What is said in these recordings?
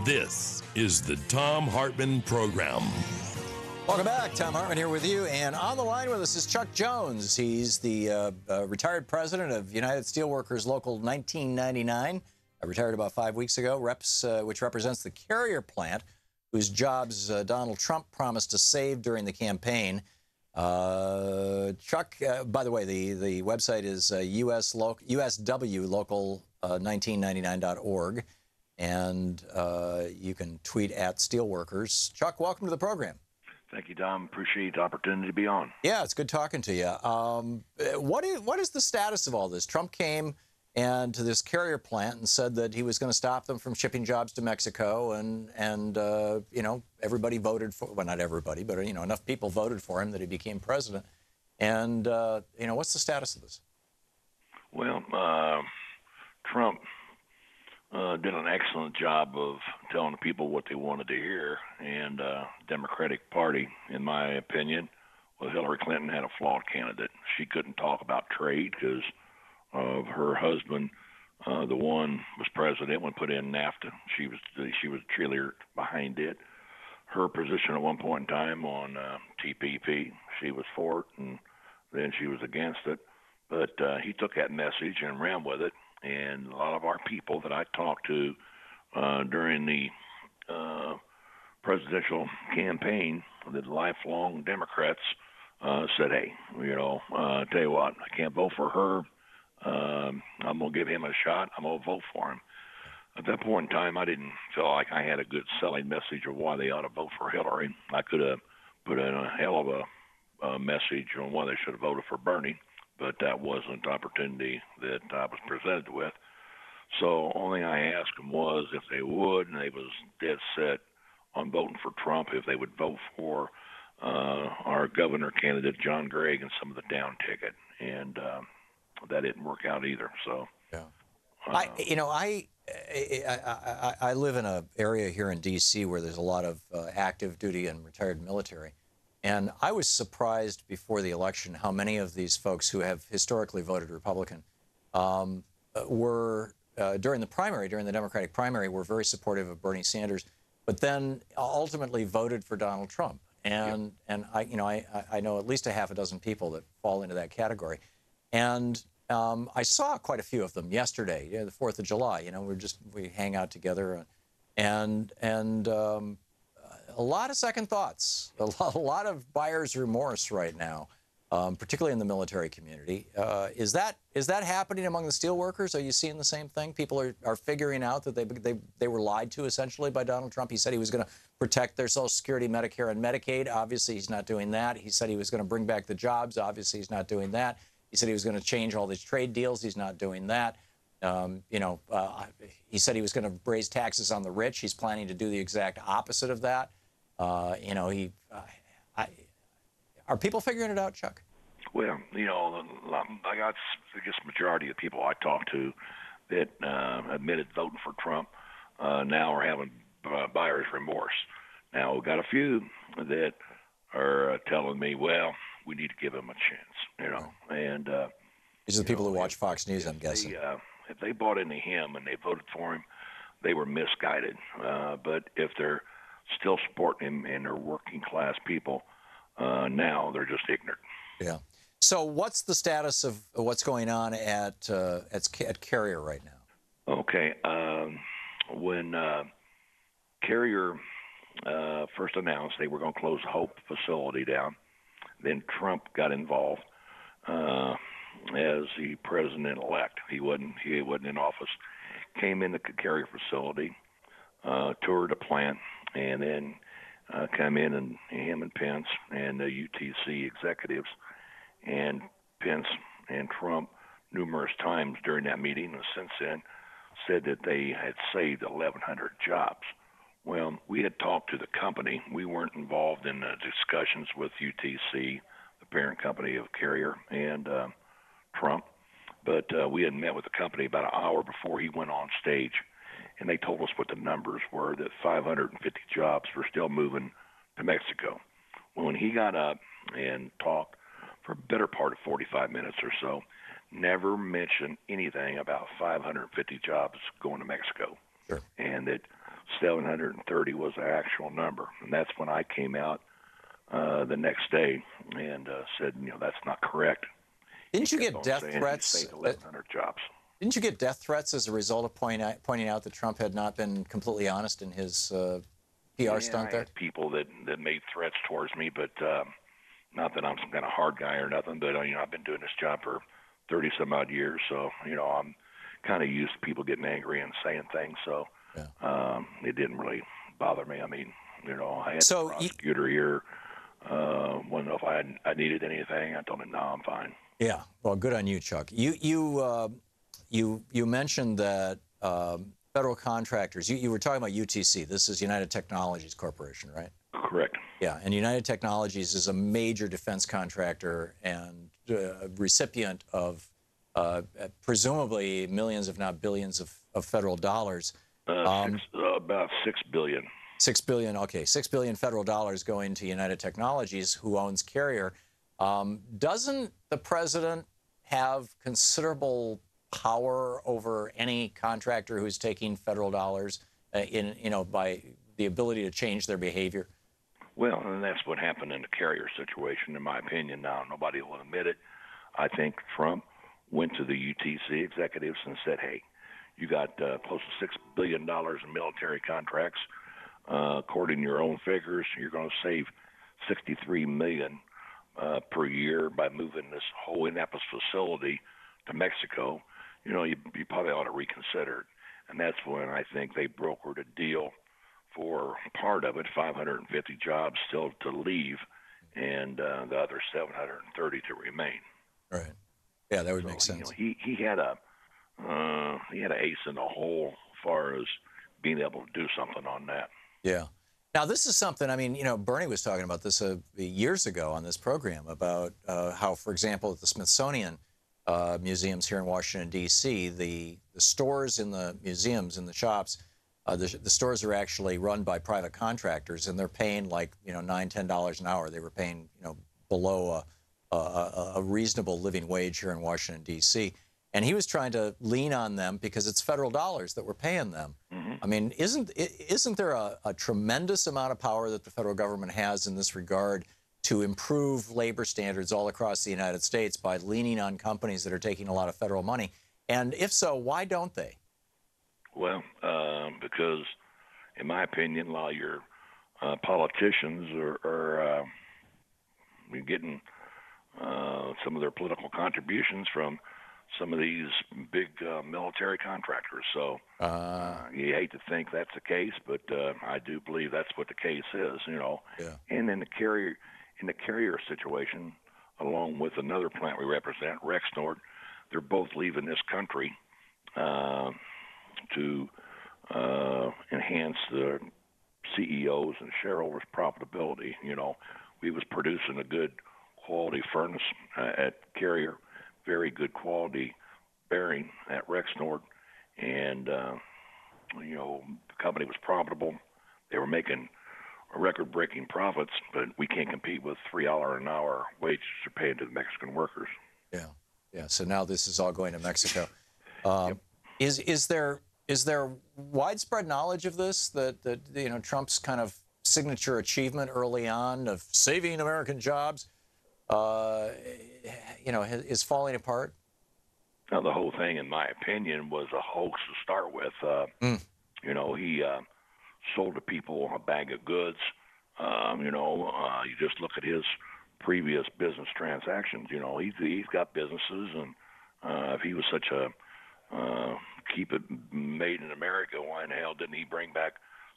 This is the Thom Hartmann Program. Welcome back. Thom Hartmann here with you. And on the line with us is Chuck Jones. He's the retired president of United Steelworkers Local 1999. Retired about 5 weeks ago, which represents the Carrier plant, whose jobs Donald Trump promised to save during the campaign. Chuck, by the way, the website is uswlocal1999.org, and you can tweet at Steelworkers. Chuck, welcome to the program. Thank you, Tom. Appreciate the opportunity to be on. Yeah, it's good talking to you. What is the status of all this? Trump came and to this Carrier plant and said that he was going to stop them from shipping jobs to Mexico, and you know, everybody voted for, well, not everybody, but you know, enough people voted for him that he became president. And you know, what's the status of this? Well, Trump did an excellent job of telling the people what they wanted to hear, and Democratic Party, in my opinion, well, Hillary Clinton had a flawed candidate. She couldn't talk about trade because of her husband, the one was president when put in NAFTA. She was a cheerleader behind it. Her position at one point in time on TPP, she was for it, and then she was against it. But he took that message and ran with it. And a lot of our people that I talked to during the presidential campaign, the lifelong Democrats, said, hey, you know, tell you what, I can't vote for her. I'm going to give him a shot. I'm going to vote for him. At that point in time, I didn't feel like I had a good selling message of why they ought to vote for Hillary. I could have put in a hell of a message on why they should have voted for Bernie, but that wasn't the opportunity that I was presented with. So only thing I asked them was if they would, and they was dead set on voting for Trump, if they would vote for our governor candidate, John Gregg, and some of the down ticket. And that didn't work out either. So, yeah. I live in an area here in D.C. where there's a lot of active duty and retired military. And I was surprised before the election how many of these folks who have historically voted Republican were, during the Democratic primary, were very supportive of Bernie Sanders, but then ultimately voted for Donald Trump. And I know at least a half a dozen people that fall into that category. And I saw quite a few of them yesterday, the 4th of July. You know, we hang out together, and a lot of second thoughts, a lot of buyer's remorse right now, particularly in the military community. Is that happening among the steelworkers? Are you seeing the same thing? People are figuring out that they were lied to essentially by Donald Trump. He said he was going to protect their Social Security, Medicare, and Medicaid. Obviously, he's not doing that. He said he was going to bring back the jobs. Obviously, he's not doing that. He said he was going to change all these trade deals. He's not doing that. He said he was going to raise taxes on the rich. He's planning to do the exact opposite of that. Are people figuring it out, Chuck? Well, you know, I got, I guess, majority of the people I talked to that admitted voting for Trump now are having buyer's remorse. Now, we've got a few that are telling me, well, we need to give him a chance, you know. And these are the people who watch Fox News, I'm guessing. If they bought into him and they voted for him, they were misguided. But if they're still supporting him and they're working class people, now they're just ignorant. Yeah. So what's the status of what's going on at Carrier right now? Okay. When Carrier first announced they were going to close the Hope facility down, then Trump got involved as the president-elect. He wasn't in office. Came in the Carrier facility, toured the plant, and then come in, and him and Pence and the UTC executives and Pence and Trump numerous times during that meeting, and since then said that they had saved 1,100 jobs. Well, we had talked to the company. We weren't involved in the discussions with UTC, the parent company of Carrier, and Trump, but we had met with the company about an hour before he went on stage, and they told us what the numbers were, that 550 jobs were still moving to Mexico. Well, when he got up and talked for a better part of 45 minutes or so, never mentioned anything about 550 jobs going to Mexico. Sure. And that 730 was the actual number, and that's when I came out the next day and said, that's not correct. Didn't you get death threats? Saved 1,100 jobs. Didn't you get death threats as a result of pointing out that Trump had not been completely honest in his PR stunt there? I had people that made threats towards me, but not that I'm some kind of hard guy or nothing. But I've been doing this job for 30 some odd years, so I'm kind of used to people getting angry and saying things. So it didn't really bother me. I mean, I had a prosecutor here. Wanted to know if I needed anything. I told him, no, I'm fine. Yeah, well, good on you, Chuck. You mentioned that federal contractors. You were talking about UTC. This is United Technologies Corporation, right? Correct. Yeah, and United Technologies is a major defense contractor and recipient of presumably millions, if not billions, of federal dollars. About $6 billion. $6 billion. Okay, $6 billion federal dollars going to United Technologies, who owns Carrier. Doesn't the president have considerable power over any contractor who's taking federal dollars by the ability to change their behavior? Well, and that's what happened in the Carrier situation, in my opinion. Now, nobody will admit it. I think Trump went to the UTC executives and said, hey, you got close to $6 billion in military contracts. According to your own figures, you're going to save $63 million per year by moving this whole Indianapolis facility to Mexico. You probably ought to reconsider it. And that's when I think they brokered a deal for part of it, 550 jobs still to leave, and the other 730 to remain. Right. Yeah, that would make sense. He had a ace in the hole as far as being able to do something on that. Yeah. Now, this is something, I mean, Bernie was talking about this years ago on this program about how, for example, at the Smithsonian museums here in Washington, D.C., the stores in the museums, in the shops, the stores are actually run by private contractors, and they're paying like, $9, $10 an hour. They were paying, below a reasonable living wage here in Washington, D.C., and he was trying to lean on them because it's federal dollars that we're paying them. Mm-hmm. I mean, isn't there a tremendous amount of power that the federal government has in this regard to improve labor standards all across the United States by leaning on companies that are taking a lot of federal money? And if so, why don't they? Well, because, in my opinion, a lot of your politicians are getting some of their political contributions from some of these big military contractors. So you hate to think that's the case, but I do believe that's what the case is, Yeah. And in the Carrier situation, along with another plant we represent, Rexnord, they're both leaving this country to enhance the CEOs and shareholders' profitability. We was producing a good quality furnace at Carrier, very good quality bearing at Rexnord, and the company was profitable. They were making record-breaking profits, but we can't compete with $3 an hour wages they're paying to the Mexican workers. Yeah, yeah. So now this is all going to Mexico. Yep. Is there widespread knowledge of this, that Trump's kind of signature achievement early on of saving American jobs, is falling apart? Now, the whole thing, in my opinion, was a hoax to start with. He sold to people a bag of goods. You just look at his previous business transactions. He's got businesses, and if he was such a keep it made in America, why in the hell didn't he bring back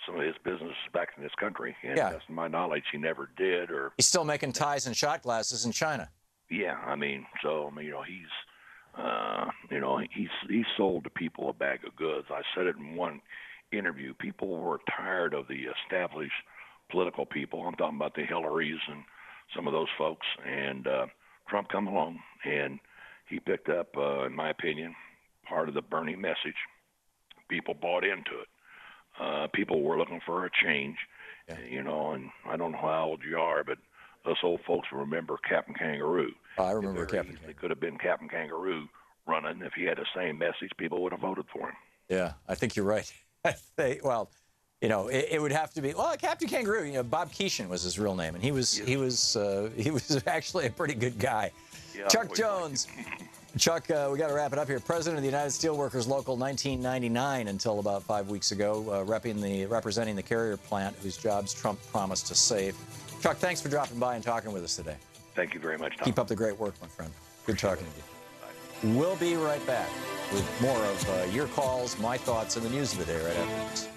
some of his businesses back in this country? And that's my knowledge, he never did. Or he's still making ties and shot glasses in China. Yeah, he sold to people a bag of goods. I said it in one interview. People were tired of the established political people. I'm talking about the Hillarys and some of those folks. And Trump come along, and he picked up, in my opinion, part of the Bernie message. People bought into it. People were looking for a change, and I don't know how old you are, but us old folks remember Captain Kangaroo. I remember Captain Kangaroo. It could have been Captain Kangaroo running. If he had the same message, people would have voted for him. Yeah, I think you're right. Well, you know, it would have to be, well, Captain Kangaroo. You know, Bob Keeshan was his real name, and he was actually a pretty good guy. Yeah, Chuck Jones. Chuck, we got to wrap it up here. President of the United Steelworkers Local 1999 until about 5 weeks ago, representing the Carrier plant whose jobs Trump promised to save. Chuck, thanks for dropping by and talking with us today. Thank you very much, Tom. Keep up the great work, my friend. Good talking to you. We'll be right back with more of your calls, my thoughts, and the news of the day right after this.